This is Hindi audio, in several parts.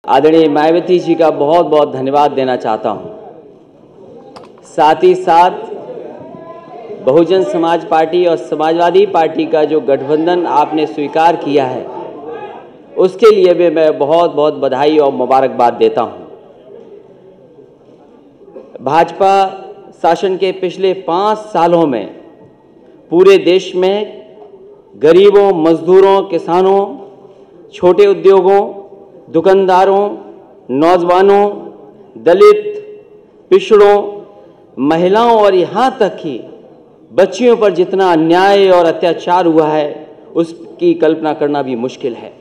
आदरणीय मायावती जी का बहुत बहुत धन्यवाद देना चाहता हूं। साथ ही साथ बहुजन समाज पार्टी और समाजवादी पार्टी का जो गठबंधन आपने स्वीकार किया है, उसके लिए भी मैं बहुत बहुत बधाई और मुबारकबाद देता हूं। भाजपा शासन के पिछले 5 सालों में पूरे देश में गरीबों, मजदूरों, किसानों, छोटे उद्योगों, दुकानदारों, नौजवानों, दलित, पिछड़ों, महिलाओं और यहाँ तक कि बच्चियों पर जितना अन्याय और अत्याचार हुआ है, उसकी कल्पना करना भी मुश्किल है।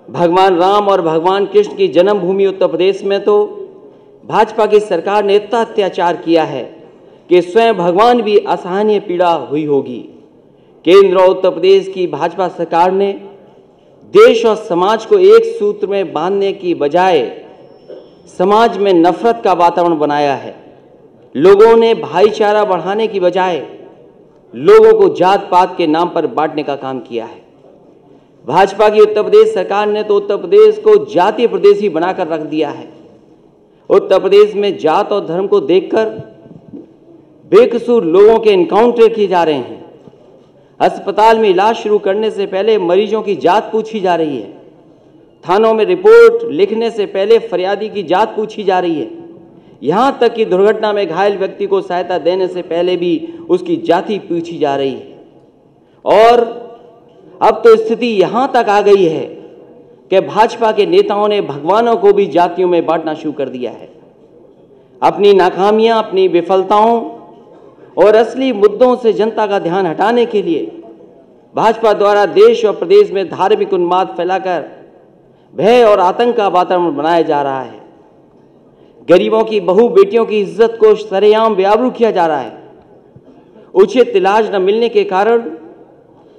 भगवान राम और भगवान कृष्ण की जन्मभूमि उत्तर प्रदेश में तो भाजपा की सरकार ने इतना अत्याचार किया है कि स्वयं भगवान भी असहनीय पीड़ा हुई होगी। केंद्र और उत्तर प्रदेश की भाजपा सरकार ने देश और समाज को एक सूत्र में बांधने की बजाय समाज में नफरत का वातावरण बनाया है। लोगों ने भाईचारा बढ़ाने की बजाय लोगों को जात पात के नाम पर बांटने का काम किया है। भाजपा की उत्तर प्रदेश सरकार ने तो उत्तर प्रदेश को जातीय प्रदेश ही बनाकर रख दिया है। उत्तर प्रदेश में जात और धर्म को देखकर बेकसूर लोगों के एनकाउंटर किए जा रहे हैं। अस्पताल में इलाज शुरू करने से पहले मरीजों की जात पूछी जा रही है। थानों में रिपोर्ट लिखने से पहले फरियादी की जात पूछी जा रही है। यहाँ तक कि दुर्घटना में घायल व्यक्ति को सहायता देने से पहले भी उसकी जाति पूछी जा रही है। और अब तो स्थिति यहाँ तक आ गई है कि भाजपा के नेताओं ने भगवानों को भी जातियों में बांटना शुरू कर दिया है। अपनी नाकामियां, अपनी विफलताओं और असली मुद्दों से जनता का ध्यान हटाने के लिए भाजपा द्वारा देश और प्रदेश में धार्मिक उन्माद फैलाकर भय और आतंक का वातावरण बनाया जा रहा है। गरीबों की बहू बेटियों की इज्जत को सरेआम बेआबरू किया जा रहा है। उचित इलाज न मिलने के कारण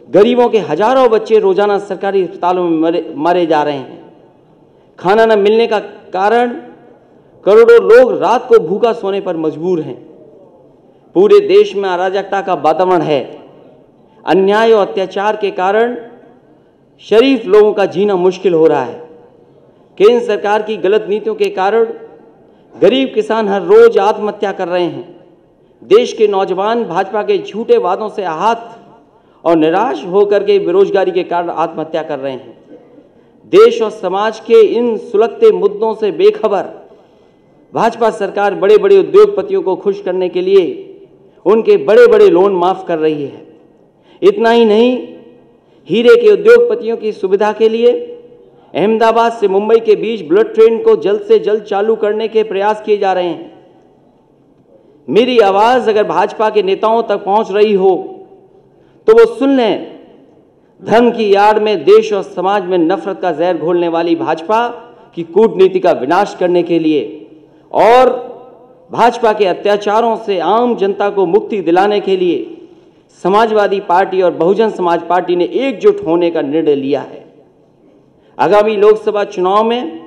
गरीबों के हजारों बच्चे रोजाना सरकारी अस्पतालों में मारे जा रहे हैं। खाना न मिलने का कारण करोड़ों लोग रात को भूखा सोने पर मजबूर हैं। पूरे देश में अराजकता का वातावरण है। अन्याय और अत्याचार के कारण शरीफ लोगों का जीना मुश्किल हो रहा है। केंद्र सरकार की गलत नीतियों के कारण गरीब किसान हर रोज आत्महत्या कर रहे हैं। देश के नौजवान भाजपा के झूठे वादों से आहत और निराश होकर के बेरोजगारी के कारण आत्महत्या कर रहे हैं। देश और समाज के इन सुलगते मुद्दों से बेखबर भाजपा सरकार बड़े बड़े उद्योगपतियों को खुश करने के लिए उनके बड़े बड़े लोन माफ कर रही है। इतना ही नहीं, हीरे के उद्योगपतियों की सुविधा के लिए अहमदाबाद से मुंबई के बीच बुलेट ट्रेन को जल्द से जल्द चालू करने के प्रयास किए जा रहे हैं। मेरी आवाज अगर भाजपा के नेताओं तक पहुंच रही हो तो वो सुन लें। धर्म की आड़ में देश और समाज में नफरत का जहर घोलने वाली भाजपा की कूटनीति का विनाश करने के लिए और भाजपा के अत्याचारों से आम जनता को मुक्ति दिलाने के लिए समाजवादी पार्टी और बहुजन समाज पार्टी ने एकजुट होने का निर्णय लिया है। आगामी लोकसभा चुनाव में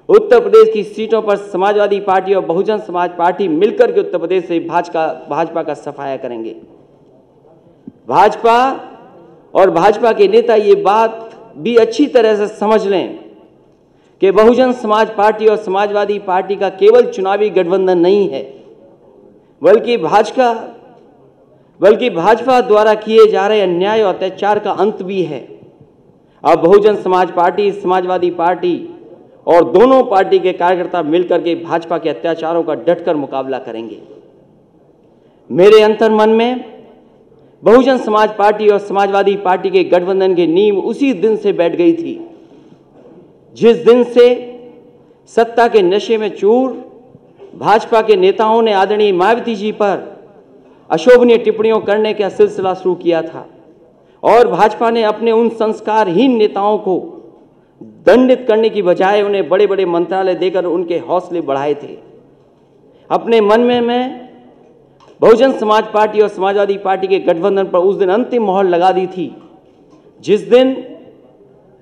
उत्तर प्रदेश की सीटों पर समाजवादी पार्टी और बहुजन समाज पार्टी मिलकर के उत्तर प्रदेश से भाजपा का सफाया करेंगे। भाजपा और भाजपा के नेता ये बात भी अच्छी तरह से समझ लें कि बहुजन समाज पार्टी और समाजवादी पार्टी का केवल चुनावी गठबंधन नहीं है, बल्कि भाजपा द्वारा किए जा रहे अन्याय और अत्याचार का अंत भी है। अब बहुजन समाज पार्टी, समाजवादी पार्टी और दोनों पार्टी के कार्यकर्ता मिलकर के भाजपा के अत्याचारों का डटकर मुकाबला करेंगे। मेरे अंतर्मन में बहुजन समाज पार्टी और समाजवादी पार्टी के गठबंधन की नींव उसी दिन से बैठ गई थी जिस दिन से सत्ता के नशे में चूर भाजपा के नेताओं ने आदरणीय मायावती जी पर अशोभनीय टिप्पणियों करने का सिलसिला शुरू किया था और भाजपा ने अपने उन संस्कारहीन नेताओं को दंडित करने की बजाय उन्हें बड़े बड़े मंत्रालय देकर उनके हौसले बढ़ाए थे। अपने मन में मैं बहुजन समाज पार्टी और समाजवादी पार्टी के गठबंधन पर उस दिन अंतिम मोहर लगा दी थी जिस दिन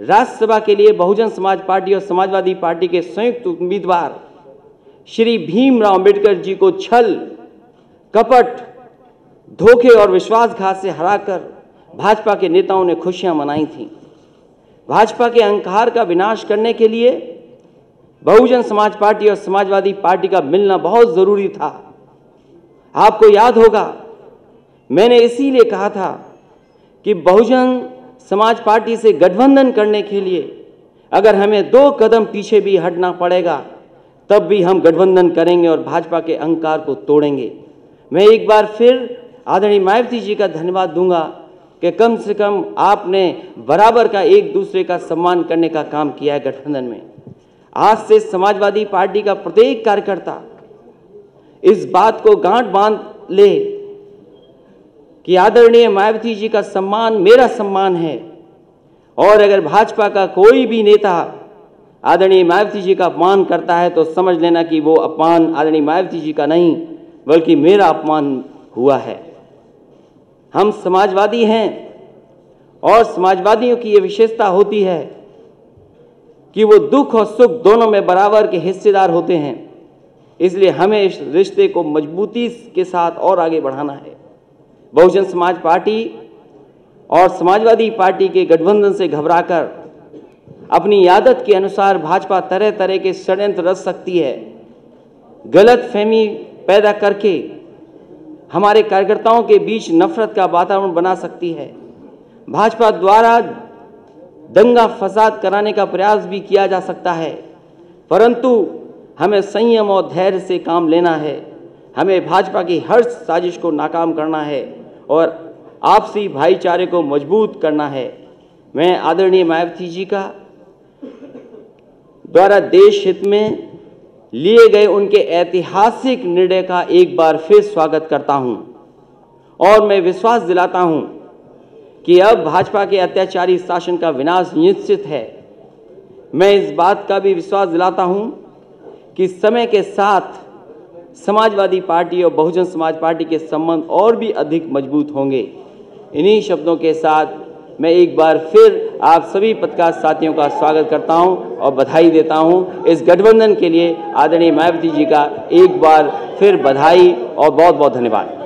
राज्यसभा के लिए बहुजन समाज पार्टी और समाजवादी पार्टी के संयुक्त उम्मीदवार श्री भीमराव अंबेडकर जी को छल, कपट, धोखे और विश्वासघात से हराकर भाजपा के नेताओं ने खुशियां मनाई थीं। भाजपा के अहंकार का विनाश करने के लिए बहुजन समाज पार्टी और समाजवादी पार्टी का मिलना बहुत जरूरी था। आपको याद होगा, मैंने इसीलिए कहा था कि बहुजन समाज पार्टी से गठबंधन करने के लिए अगर हमें 2 कदम पीछे भी हटना पड़ेगा तब भी हम गठबंधन करेंगे और भाजपा के अहंकार को तोड़ेंगे। मैं एक बार फिर आदरणीय मायावती जी का धन्यवाद दूंगा कि कम से कम आपने बराबर का एक दूसरे का सम्मान करने का काम किया है गठबंधन में। आज से समाजवादी पार्टी का प्रत्येक कार्यकर्ता इस बात को गांठ बांध ले कि आदरणीय मायावती जी का सम्मान मेरा सम्मान है, और अगर भाजपा का कोई भी नेता आदरणीय मायावती जी का अपमान करता है तो समझ लेना कि वो अपमान आदरणीय मायावती जी का नहीं बल्कि मेरा अपमान हुआ है। हम समाजवादी हैं और समाजवादियों की ये विशेषता होती है कि वो दुख और सुख दोनों में बराबर के हिस्सेदार होते हैं। इसलिए हमें इस रिश्ते को मजबूती के साथ और आगे बढ़ाना है। बहुजन समाज पार्टी और समाजवादी पार्टी के गठबंधन से घबराकर अपनी आदत के अनुसार भाजपा तरह तरह के षड्यंत्र रच सकती है, गलत फहमी पैदा करके हमारे कार्यकर्ताओं के बीच नफरत का वातावरण बना सकती है। भाजपा द्वारा दंगा फसाद कराने का प्रयास भी किया जा सकता है, परंतु हमें संयम और धैर्य से काम लेना है। हमें भाजपा की हर साजिश को नाकाम करना है और आपसी भाईचारे को मजबूत करना है। मैं आदरणीय मायावती जी का द्वारा देश हित में लिए गए उनके ऐतिहासिक निर्णय का एक बार फिर स्वागत करता हूं और मैं विश्वास दिलाता हूं कि अब भाजपा के अत्याचारी शासन का विनाश निश्चित है। मैं इस बात का भी विश्वास दिलाता हूं कि समय के साथ समाजवादी पार्टी और बहुजन समाज पार्टी के संबंध और भी अधिक मजबूत होंगे। इन्हीं शब्दों के साथ मैं एक बार फिर आप सभी पत्रकार साथियों का स्वागत करता हूं और बधाई देता हूं। इस गठबंधन के लिए आदरणीय मायावती जी का एक बार फिर बधाई और बहुत बहुत धन्यवाद।